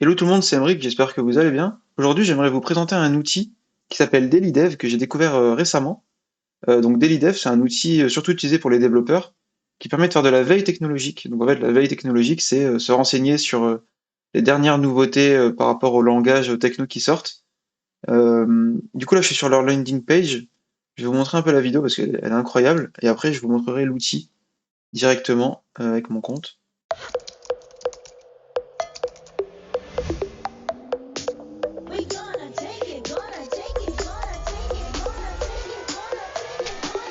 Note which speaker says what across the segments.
Speaker 1: Hello tout le monde, c'est Emric, j'espère que vous allez bien. Aujourd'hui, j'aimerais vous présenter un outil qui s'appelle DailyDev que j'ai découvert récemment. Donc DailyDev, c'est un outil surtout utilisé pour les développeurs qui permet de faire de la veille technologique. Donc en fait, la veille technologique, c'est se renseigner sur les dernières nouveautés par rapport aux langages techno qui sortent. Du coup, là, je suis sur leur landing page. Je vais vous montrer un peu la vidéo parce qu'elle elle est incroyable. Et après, je vous montrerai l'outil directement avec mon compte.
Speaker 2: We gonna take it, gonna take it, gonna take it, gonna take it,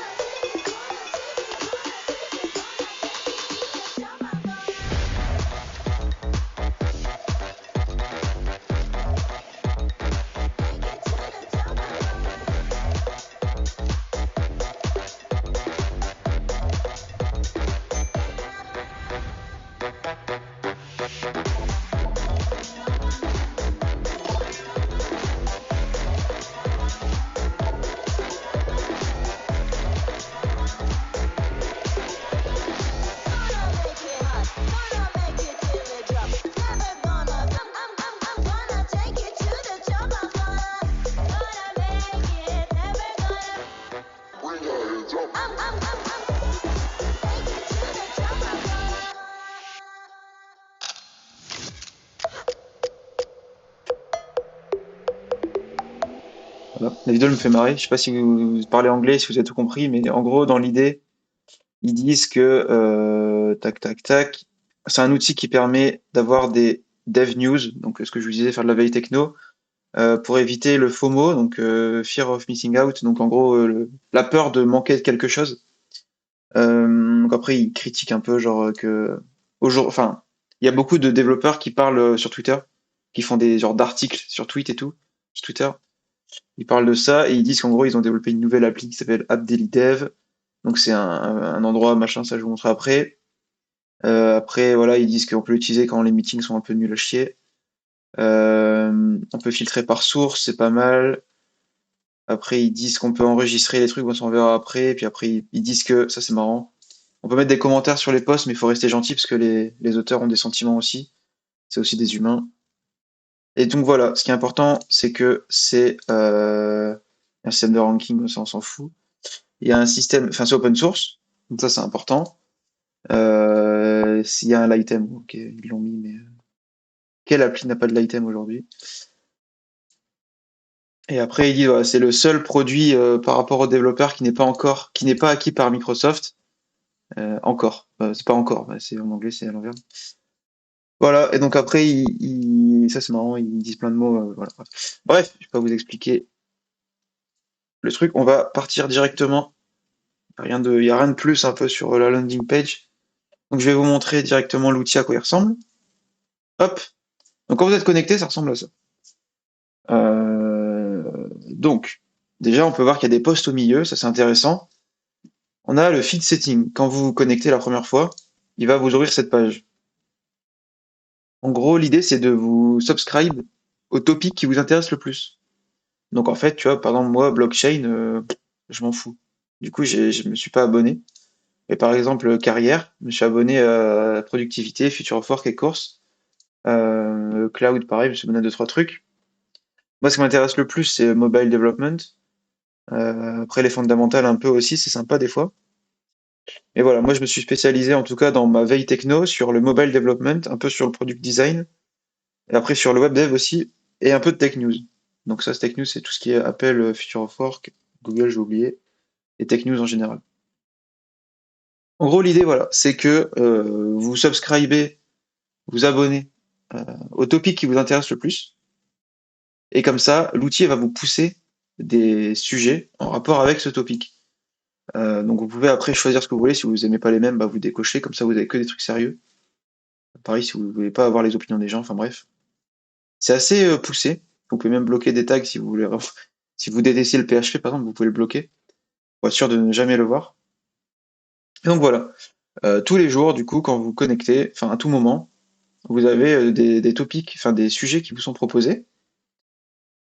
Speaker 2: gonna take it, gonna take it, gonna take it, gonna take it, gonna take it to the top gonna make it hot, gonna make it till it drops. Never gonna, I'm gonna take it to the top. I'm gonna make it, never gonna. I'm take it to the top. I'm gonna.
Speaker 1: Voilà. La vidéo me fait marrer. Je sais pas si vous parlez anglais, si vous avez tout compris, mais en gros, dans l'idée, ils disent que tac tac tac, c'est un outil qui permet d'avoir des dev news, donc ce que je vous disais, faire de la veille techno, pour éviter le FOMO, donc fear of missing out, donc en gros la peur de manquer de quelque chose. Donc après, ils critiquent un peu genre que aujourd'hui, enfin, il y a beaucoup de développeurs qui parlent sur Twitter, qui font des genres d'articles sur Tweet et tout, sur Twitter. Ils parlent de ça et ils disent qu'en gros, ils ont développé une nouvelle appli qui s'appelle App Daily Dev. Donc c'est un endroit, machin, ça je vous montrerai après. Après, voilà, ils disent qu'on peut l'utiliser quand les meetings sont un peu nuls à chier. On peut filtrer par source, c'est pas mal. Après, ils disent qu'on peut enregistrer les trucs, on s'en verra après. Puis après, ils disent que, ça c'est marrant, on peut mettre des commentaires sur les posts, mais il faut rester gentil parce que les auteurs ont des sentiments aussi. C'est aussi des humains. Et donc voilà, ce qui est important, c'est que c'est un système de ranking, ça on s'en fout. Il y a un système, enfin c'est open source, donc ça c'est important. S'il y a un l'item, ok, ils l'ont mis, mais quelle appli n'a pas de l'item aujourd'hui? Et après il dit voilà, c'est le seul produit par rapport aux développeurs qui n'est pas acquis par Microsoft encore. C'est pas encore, bah, c'est en anglais, c'est à l'envers. Voilà, et donc après ça c'est marrant, ils disent plein de mots, voilà. Bref, je vais pas vous expliquer le truc, on va partir directement. Il y a rien de plus un peu sur la landing page. Donc je vais vous montrer directement l'outil à quoi il ressemble. Hop. Donc quand vous êtes connecté, ça ressemble à ça. Donc, déjà, on peut voir qu'il y a des posts au milieu, ça c'est intéressant. On a le feed setting. Quand vous vous connectez la première fois, il va vous ouvrir cette page. En gros, l'idée c'est de vous subscribe au topic qui vous intéresse le plus. Donc en fait, tu vois, par exemple, moi, blockchain, je m'en fous. Du coup, je me suis pas abonné. Et par exemple, carrière, je me suis abonné à productivité, future of work et course. Cloud, pareil, je me suis abonné à deux, trois trucs. Moi, ce qui m'intéresse le plus, c'est mobile development. Après, les fondamentales un peu aussi, c'est sympa des fois. Mais voilà, moi, je me suis spécialisé en tout cas dans ma veille techno sur le mobile development, un peu sur le product design, et après sur le web dev aussi, et un peu de tech news. Donc ça, tech news, c'est tout ce qui est Apple, Future of Work, Google, j'ai oublié, et tech news en général. En gros, l'idée, voilà, c'est que vous subscribez, vous abonnez au topic qui vous intéresse le plus, et comme ça, l'outil va vous pousser des sujets en rapport avec ce topic. Donc vous pouvez après choisir ce que vous voulez. Si vous aimez pas les mêmes, bah vous décochez, comme ça vous avez que des trucs sérieux. Pareil, si vous voulez pas avoir les opinions des gens, enfin bref. C'est assez poussé. Vous pouvez même bloquer des tags si vous voulez. Si vous détestez le PHP, par exemple, vous pouvez le bloquer pour être sûr de ne jamais le voir. Et donc voilà. Tous les jours, du coup, quand vous vous connectez, enfin à tout moment, vous avez des topics, enfin des sujets qui vous sont proposés.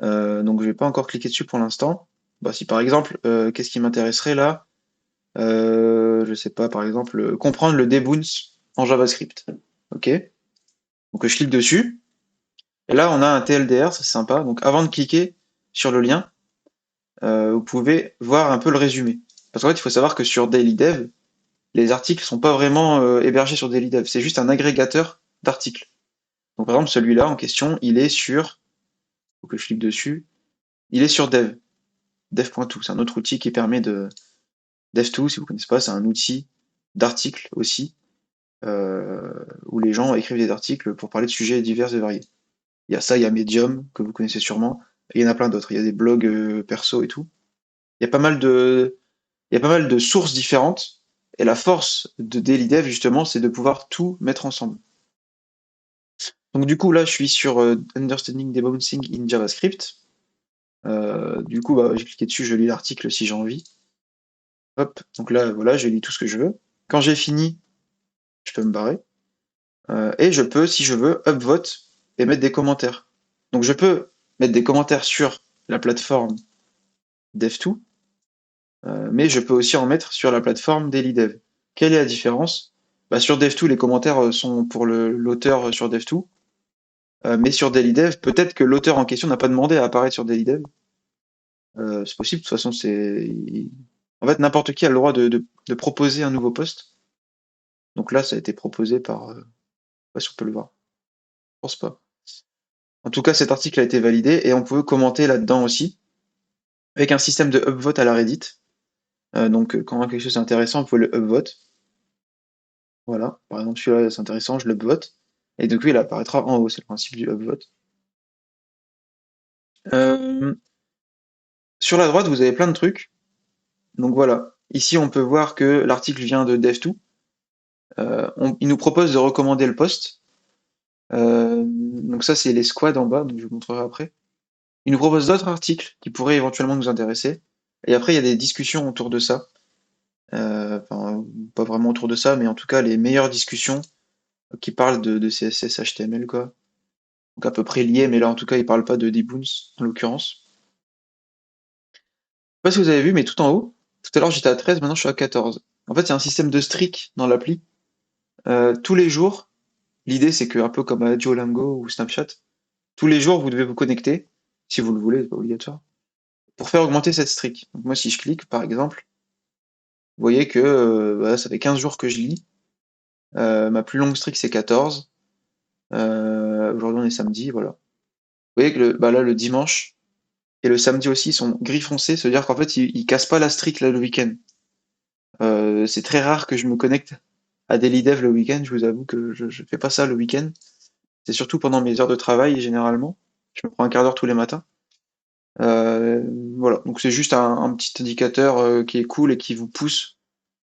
Speaker 1: Donc je vais pas encore cliquer dessus pour l'instant. Bah, si par exemple, qu'est-ce qui m'intéresserait là? Je sais pas, par exemple, comprendre le debounce en JavaScript. Ok? Donc je clique dessus. Et là, on a un TLDR, ça c'est sympa. Donc avant de cliquer sur le lien, vous pouvez voir un peu le résumé. Parce qu'en fait, il faut savoir que sur DailyDev, les articles sont pas vraiment hébergés sur DailyDev. C'est juste un agrégateur d'articles. Donc par exemple, celui-là en question, il est sur, faut que je clique dessus, il est sur Dev, dev.to. C'est un autre outil qui permet de Dev2, si vous connaissez pas, c'est un outil d'articles aussi, où les gens écrivent des articles pour parler de sujets divers et variés. Il y a ça, il y a Medium, que vous connaissez sûrement, et il y en a plein d'autres. Il y a des blogs perso et tout. Il y a pas mal de, il y a pas mal de sources différentes, et la force de DailyDev, justement, c'est de pouvoir tout mettre ensemble. Donc du coup, là, je suis sur Understanding Debouncing in JavaScript. Du coup, bah, j'ai cliqué dessus, je lis l'article si j'ai envie. Hop, donc là, voilà, je lis tout ce que je veux. Quand j'ai fini, je peux me barrer. Et je peux, si je veux, upvote et mettre des commentaires. Donc je peux mettre des commentaires sur la plateforme Dev2, mais je peux aussi en mettre sur la plateforme DailyDev. Quelle est la différence? Bah, sur Dev2, les commentaires sont pour l'auteur sur Dev2, mais sur DailyDev, peut-être que l'auteur en question n'a pas demandé à apparaître sur DailyDev. C'est possible, de toute façon, en fait, n'importe qui a le droit de proposer un nouveau post. Donc là, ça a été proposé par... je sais pas si on peut le voir. Je pense pas. En tout cas, cet article a été validé et on peut commenter là-dedans aussi, avec un système de upvote à la Reddit. Donc, quand quelque chose est intéressant, vous pouvez le upvote. Voilà. Par exemple, celui-là, c'est intéressant, je l'upvote. Et du coup, il apparaîtra en haut. C'est le principe du upvote. Euh, sur la droite, vous avez plein de trucs. Donc voilà. Ici, on peut voir que l'article vient de Dev2. Il nous propose de recommander le post. Donc ça, c'est les squads en bas, donc je vous montrerai après. Il nous propose d'autres articles qui pourraient éventuellement nous intéresser. Et après, il y a des discussions autour de ça. Enfin, pas vraiment autour de ça, mais en tout cas, les meilleures discussions qui parlent de CSS, HTML, quoi. Donc à peu près liées, mais là, en tout cas, ils parlent pas de deboons, en l'occurrence. Je sais pas si vous avez vu, mais tout en haut, tout à l'heure, j'étais à 13, maintenant je suis à 14. En fait, il y a un système de streak dans l'appli. Tous les jours, l'idée, c'est que, un peu comme à Duolingo ou Snapchat, tous les jours, vous devez vous connecter, si vous le voulez, c'est pas obligatoire, pour faire augmenter cette streak. Donc moi, si je clique, par exemple, vous voyez que bah, ça fait 15 jours que je lis. Ma plus longue streak, c'est 14. Aujourd'hui, on est samedi, voilà. Vous voyez que bah là, le dimanche et le samedi aussi sont gris foncé, c'est-à-dire qu'en fait, ils cassent pas la streak là, le week-end. C'est très rare que je me connecte à DailyDev le week-end, je vous avoue que je fais pas ça le week-end. C'est surtout pendant mes heures de travail, généralement. Je me prends un quart d'heure tous les matins. Euh, voilà, donc c'est juste un petit indicateur qui est cool et qui vous pousse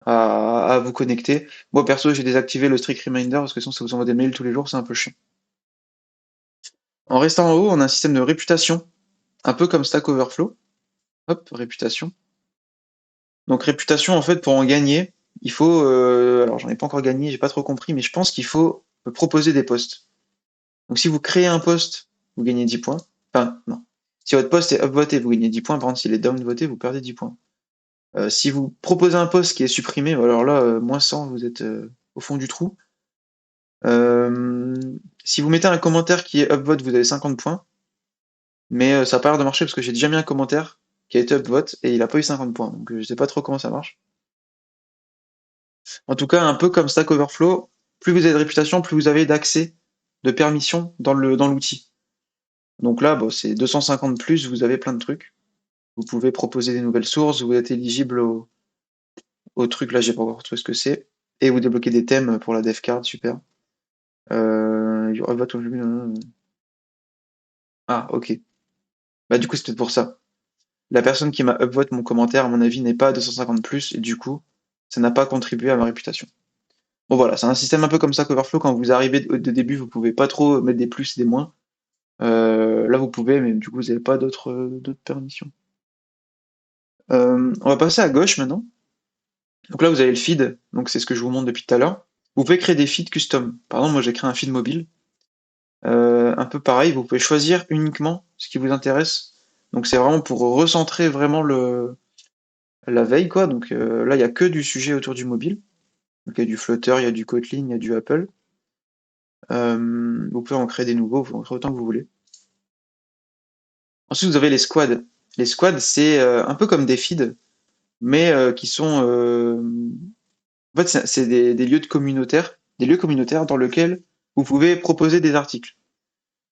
Speaker 1: à vous connecter. Moi, perso, j'ai désactivé le strict reminder parce que sinon, ça vous envoie des mails tous les jours, c'est un peu chiant. En restant en haut, on a un système de réputation, un peu comme Stack Overflow. Hop, réputation. Donc réputation, en fait, pour en gagner, il faut... alors j'en ai pas encore gagné, j'ai pas trop compris, mais je pense qu'il faut proposer des posts. Donc si vous créez un post, vous gagnez 10 points. Enfin, non. Si votre post est upvoté, vous gagnez 10 points. Par contre, s'il est downvoté, vous perdez 10 points. Si vous proposez un post qui est supprimé, alors là, moins 100, vous êtes au fond du trou. Euh, si vous mettez un commentaire qui est upvote, vous avez 50 points. Mais ça a pas l'air de marcher parce que j'ai déjà mis un commentaire qui a été upvote et il a pas eu 50 points. Donc je sais pas trop comment ça marche. En tout cas, un peu comme Stack Overflow, plus vous avez de réputation, plus vous avez d'accès, de permission dans l'outil. Donc là, bon, c'est 250 plus, vous avez plein de trucs. Vous pouvez proposer des nouvelles sources, vous êtes éligible au truc, là j'ai pas encore trouvé ce que c'est. Et vous débloquez des thèmes pour la dev card, super. Il y aura vote aujourd'hui, ah, ok. Bah du coup, c'est peut-être pour ça. La personne qui m'a upvote mon commentaire, à mon avis, n'est pas à 250 plus, et du coup, ça n'a pas contribué à ma réputation. Bon voilà, c'est un système un peu comme ça qu'Overflow, quand vous arrivez de début, vous pouvez pas trop mettre des plus et des moins. Là vous pouvez, mais du coup vous n'avez pas d'autres permissions. On va passer à gauche maintenant. Donc là vous avez le feed, donc c'est ce que je vous montre depuis tout à l'heure. Vous pouvez créer des feeds custom. Par exemple, moi j'ai créé un feed mobile. Un peu pareil, vous pouvez choisir uniquement ce qui vous intéresse. Donc c'est vraiment pour recentrer vraiment la veille, quoi. Donc là il n'y a que du sujet autour du mobile. Donc il y a du Flutter, il y a du Kotlin, il y a du Apple. Vous pouvez en créer des nouveaux, vous en créez autant que vous voulez. Ensuite, vous avez les squads. Les squads, c'est un peu comme des feeds, mais qui sont... En fait, c'est des lieux communautaires, des lieux communautaires dans lesquels vous pouvez proposer des articles.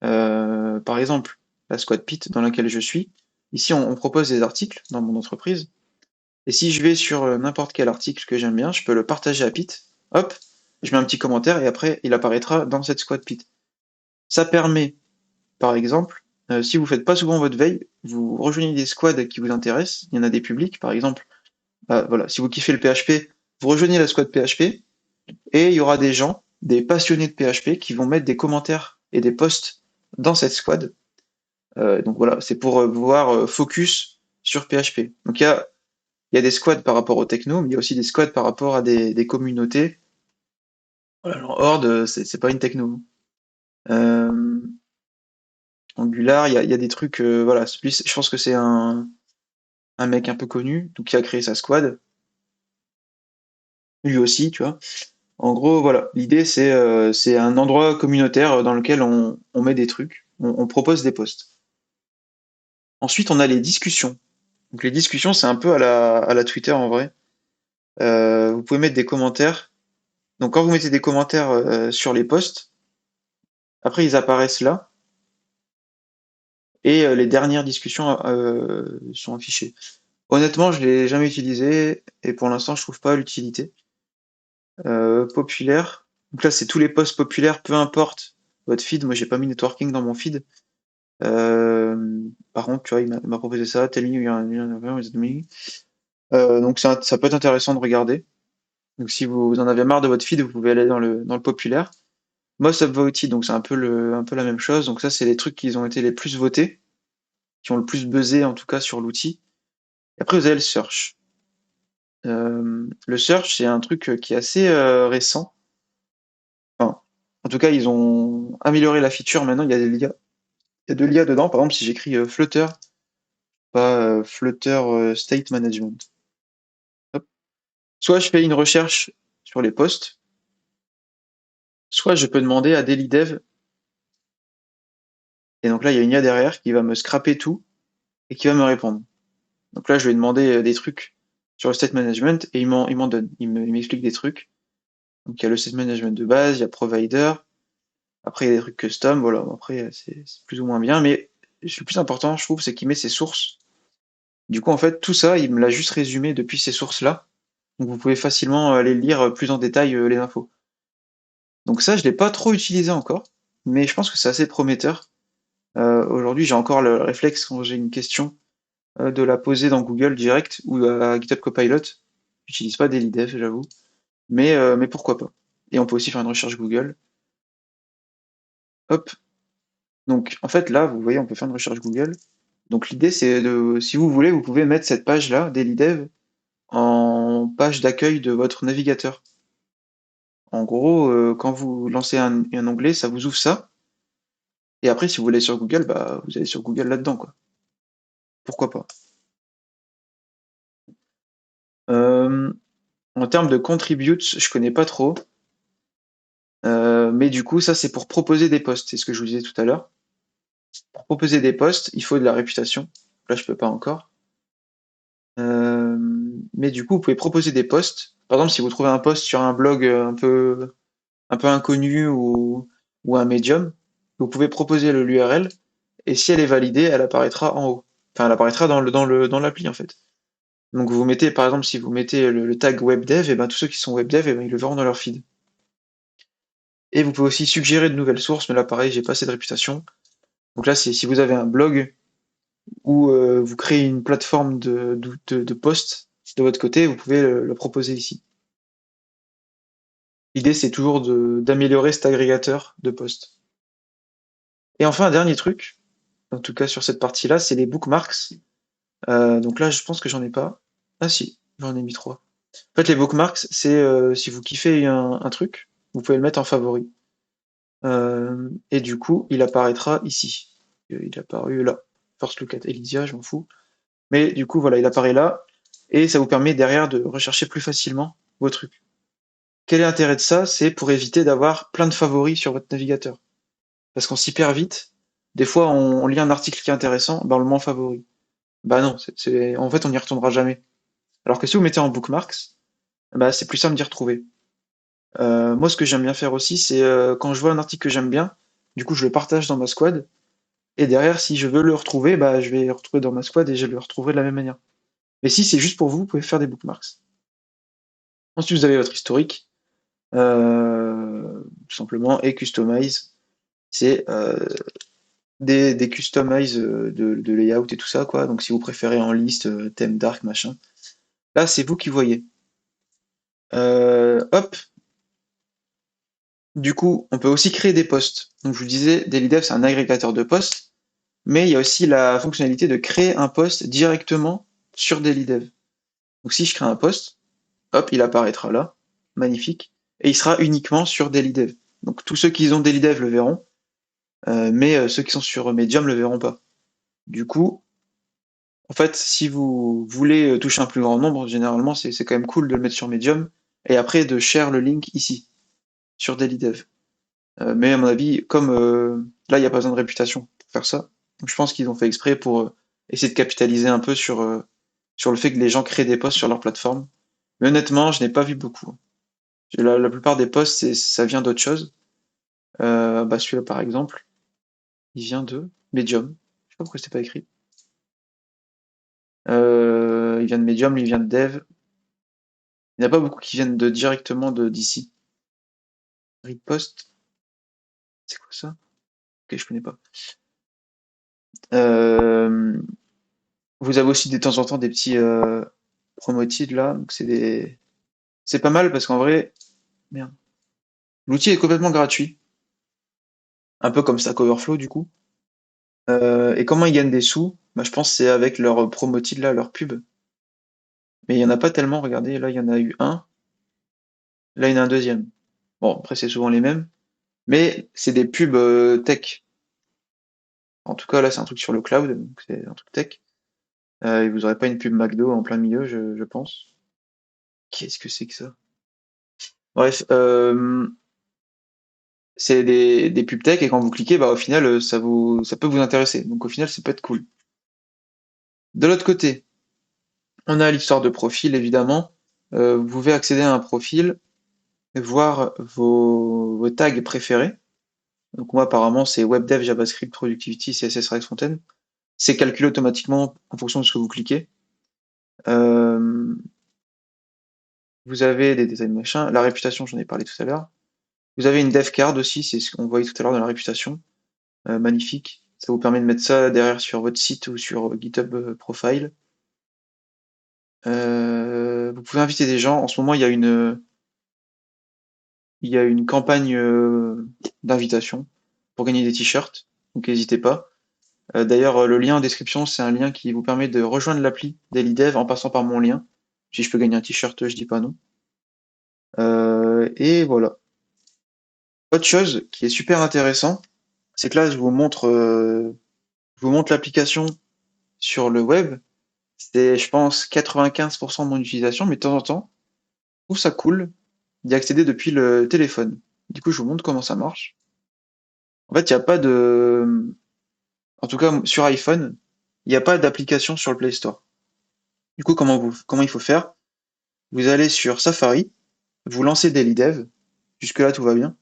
Speaker 1: Par exemple, la Squad Pit dans laquelle je suis, ici on propose des articles dans mon entreprise, et si je vais sur n'importe quel article que j'aime bien, je peux le partager à Pit, hop, je mets un petit commentaire et après il apparaîtra dans cette Squad Pit. Ça permet, par exemple, si vous faites pas souvent votre veille, vous rejoignez des squads qui vous intéressent, il y en a des publics, par exemple, voilà, si vous kiffez le PHP, vous rejoignez la Squad PHP, et il y aura des gens, des passionnés de PHP, qui vont mettre des commentaires et des posts dans cette squad. Donc voilà, c'est pour pouvoir focus sur PHP. Donc il y a des squads par rapport aux techno, mais il y a aussi des squads par rapport à des communautés. Voilà, alors Horde, c'est pas une techno. Euh, Angular, il y a des trucs, voilà, lui, je pense que c'est un mec un peu connu, donc qui a créé sa squad, lui aussi, tu vois. En gros, voilà, l'idée c'est un endroit communautaire dans lequel on met des trucs, on propose des posts. Ensuite, on a les discussions. Donc les discussions, c'est un peu à la Twitter en vrai. Vous pouvez mettre des commentaires. Donc quand vous mettez des commentaires sur les posts, après ils apparaissent là et les dernières discussions sont affichées. Honnêtement, je l'ai jamais utilisé et pour l'instant, je trouve pas l'utilité. Populaire. Donc là, c'est tous les posts populaires, peu importe votre feed. Moi, j'ai pas mis networking dans mon feed. Par contre, tu vois, il m'a proposé ça. Tell me you're with me. Donc ça peut être intéressant de regarder. Donc si vous en avez marre de votre feed, vous pouvez aller dans le populaire. Most upvoted, donc c'est un peu la même chose. Donc ça, c'est les trucs qui ont été les plus votés, qui ont le plus buzzé en tout cas sur l'outil. Et après, vous avez le search. Le search, c'est un truc qui est assez récent. Enfin, en tout cas, ils ont amélioré la feature. Maintenant, il y a il y a de l'IA dedans. Par exemple, si j'écris Flutter, pas Flutter State Management. Hop. Soit je fais une recherche sur les posts, soit je peux demander à DailyDev. Et donc là, il y a une IA derrière qui va me scraper tout et qui va me répondre. Donc là, je lui ai demandé des trucs sur le state management et il m'en donne. Il m'explique des trucs. Donc il y a le state management de base, il y a provider. Après, il y a des trucs custom. Voilà. Bon, après, c'est plus ou moins bien. Mais le plus important, je trouve, c'est qu'il met ses sources. Du coup, en fait, tout ça, il me l'a juste résumé depuis ces sources-là. Donc vous pouvez facilement aller lire plus en détail les infos. Donc ça, je l'ai pas trop utilisé encore, mais je pense que c'est assez prometteur. Aujourd'hui, j'ai encore le réflexe quand j'ai une question de la poser dans Google direct ou à GitHub Copilot. J'utilise pas DailyDev, j'avoue, mais pourquoi pas. Et on peut aussi faire une recherche Google. Hop. Donc en fait là, vous voyez, on peut faire une recherche Google. Donc l'idée c'est de, si vous voulez, vous pouvez mettre cette page-là, DailyDev, en page d'accueil de votre navigateur. En gros, quand vous lancez un onglet, ça vous ouvre ça. Et après, si vous voulez sur Google, bah vous allez sur Google là-dedans, quoi. Pourquoi pas. Euh, En termes de contributes, je connais pas trop. Mais du coup, ça c'est pour proposer des posts, c'est ce que je vous disais tout à l'heure. Pour proposer des posts, il faut de la réputation. Là, je peux pas encore. Euh, mais du coup, vous pouvez proposer des posts. Par exemple, si vous trouvez un post sur un blog un peu inconnu ou un médium, vous pouvez proposer l'URL et si elle est validée, elle apparaîtra en haut. Enfin, elle apparaîtra dans l'appli en fait. Donc vous mettez, par exemple, si vous mettez le tag webdev, et ben tous ceux qui sont webdev, et ben, ils le verront dans leur feed. Et vous pouvez aussi suggérer de nouvelles sources, mais là pareil, j'ai pas assez de réputation. Donc là, c'est si vous avez un blog ou vous créez une plateforme de posts de votre côté, vous pouvez le proposer ici. L'idée, c'est toujours d'améliorer cet agrégateur de posts. Et enfin, un dernier truc, en tout cas sur cette partie-là, c'est les bookmarks. Donc là, je pense que j'en ai pas. Ah si, j'en ai mis trois. En fait, les bookmarks, c'est si vous kiffez un truc, vous pouvez le mettre en favori. Et du coup, il apparaîtra ici. Il est apparu là. First look at Elysia, je m'en fous. Mais du coup, voilà, il apparaît là. Et ça vous permet derrière de rechercher plus facilement vos trucs. Quel est l'intérêt de ça? C'est pour éviter d'avoir plein de favoris sur votre navigateur. Parce qu'on s'y perd vite. Des fois, on lit un article qui est intéressant, ben on le met en favori. Bah non, en fait, on n'y retournera jamais. Alors que si vous mettez en bookmarks, bah, c'est plus simple d'y retrouver. Moi, ce que j'aime bien faire aussi, c'est quand je vois un article que j'aime bien, du coup, je le partage dans ma squad. Et derrière, si je veux le retrouver, bah, je vais le retrouver dans ma squad et je le retrouverai de la même manière. Mais si c'est juste pour vous, vous pouvez faire des bookmarks. Ensuite, vous avez votre historique, tout simplement, et customize. C'est des customize de layout et tout ça, quoi. Donc, si vous préférez en liste, thème dark, machin. Là, c'est vous qui voyez. Hop, du coup, on peut aussi créer des posts. Donc, je vous disais, DailyDev, c'est un agrégateur de posts, mais il y a aussi la fonctionnalité de créer un post directement sur DailyDev. Donc, si je crée un post, hop, il apparaîtra là, magnifique, et il sera uniquement sur DailyDev. Donc, tous ceux qui ont DailyDev le verront, mais ceux qui sont sur Medium le verront pas. Du coup, en fait, si vous voulez toucher un plus grand nombre, généralement, c'est quand même cool de le mettre sur Medium, et après de share le link ici, sur DailyDev. Mais à mon avis, comme là, il n'y a pas besoin de réputation pour faire ça, donc je pense qu'ils ont fait exprès pour essayer de capitaliser un peu sur le fait que les gens créent des posts sur leur plateforme. Mais honnêtement, je n'ai pas vu beaucoup. La plupart des posts, ça vient d'autre chose. Bah celui-là, par exemple, il vient de Medium. Je sais pas pourquoi c'était pas écrit. Il vient de Medium, lui il vient de Dev. Il n'y en a pas beaucoup qui viennent directement d'ici. Repost, c'est quoi ça? Ok, je connais pas. Euh, Vous avez aussi de temps en temps des petits promoted là, donc c'est pas mal parce qu'en vrai, merde, l'outil est complètement gratuit, un peu comme Stack Overflow du coup. Et comment ils gagnent des sous? Bah, je pense que c'est avec leur promoted là, leur pub. Mais il y en a pas tellement, regardez, là il y en a eu un, là il y en a un deuxième. Bon, après c'est souvent les mêmes, mais c'est des pubs tech. En tout cas là c'est un truc sur le cloud, donc c'est un truc tech. Et vous aurez pas une pub McDo en plein milieu, je pense. Qu'est-ce que c'est que ça? Bref, c'est des pubs tech et quand vous cliquez, bah, au final, ça peut vous intéresser. Donc au final, ça peut être cool. De l'autre côté, on a l'histoire de profil, évidemment. Vous pouvez accéder à un profil, voir vos tags préférés. Donc moi, apparemment, c'est WebDev, JavaScript, Productivity, CSS, React Front-end. C'est calculé automatiquement en fonction de ce que vous cliquez. Euh, Vous avez des détails machin. La réputation, j'en ai parlé tout à l'heure. Vous avez une dev card aussi, c'est ce qu'on voyait tout à l'heure dans la réputation. Magnifique. Ça vous permet de mettre ça derrière sur votre site ou sur GitHub Profile. Vous pouvez inviter des gens. En ce moment, il y a une campagne d'invitation pour gagner des t-shirts. Donc n'hésitez pas. D'ailleurs, le lien en description, c'est un lien qui vous permet de rejoindre l'appli DailyDev en passant par mon lien. Si je peux gagner un t-shirt, je dis pas non. Et voilà. Autre chose qui est super intéressant, c'est que là, je vous montre l'application sur le web. C'est, je pense, 95% de mon utilisation, mais de temps en temps, je trouve ça cool d'y accéder depuis le téléphone. Du coup, je vous montre comment ça marche. En fait, il n'y a pas de... En tout cas, sur iPhone, il n'y a pas d'application sur le Play Store. Du coup, comment il faut faire? Vous allez sur Safari, vous lancez DailyDev, jusque-là tout va bien,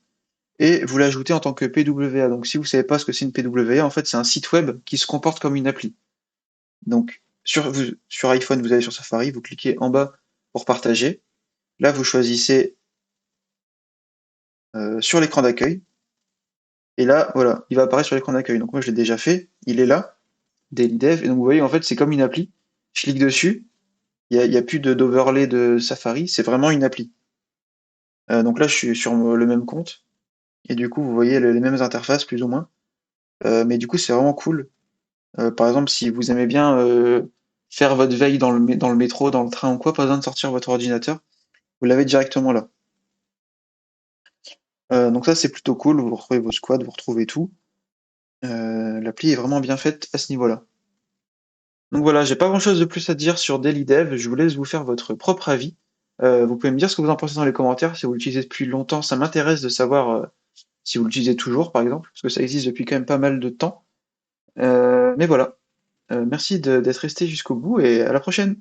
Speaker 1: et vous l'ajoutez en tant que PWA. Donc, si vous savez pas ce que c'est une PWA, en fait, c'est un site web qui se comporte comme une appli. Donc, sur iPhone, vous allez sur Safari, vous cliquez en bas pour partager. Là, vous choisissez sur l'écran d'accueil. Et là, voilà, il va apparaître sur l'écran d'accueil. Donc moi, je l'ai déjà fait. Il est là, Daily Dev. Et donc vous voyez, en fait, c'est comme une appli. Je clique dessus. Il y a plus d'overlay de Safari. C'est vraiment une appli. Donc là, je suis sur le même compte. Et du coup, vous voyez les mêmes interfaces, plus ou moins. Mais du coup, c'est vraiment cool. Par exemple, si vous aimez bien faire votre veille dans le métro, dans le train ou quoi, pas besoin de sortir votre ordinateur. Vous l'avez directement là. Donc ça, c'est plutôt cool. Vous retrouvez vos squads, vous retrouvez tout. L'appli est vraiment bien faite à ce niveau-là. Donc voilà, j'ai pas grand-chose de plus à dire sur DailyDev. Je vous laisse vous faire votre propre avis. Vous pouvez me dire ce que vous en pensez dans les commentaires, si vous l'utilisez depuis longtemps, ça m'intéresse de savoir si vous l'utilisez toujours, par exemple, parce que ça existe depuis quand même pas mal de temps. Mais voilà. Merci d'être resté jusqu'au bout et à la prochaine.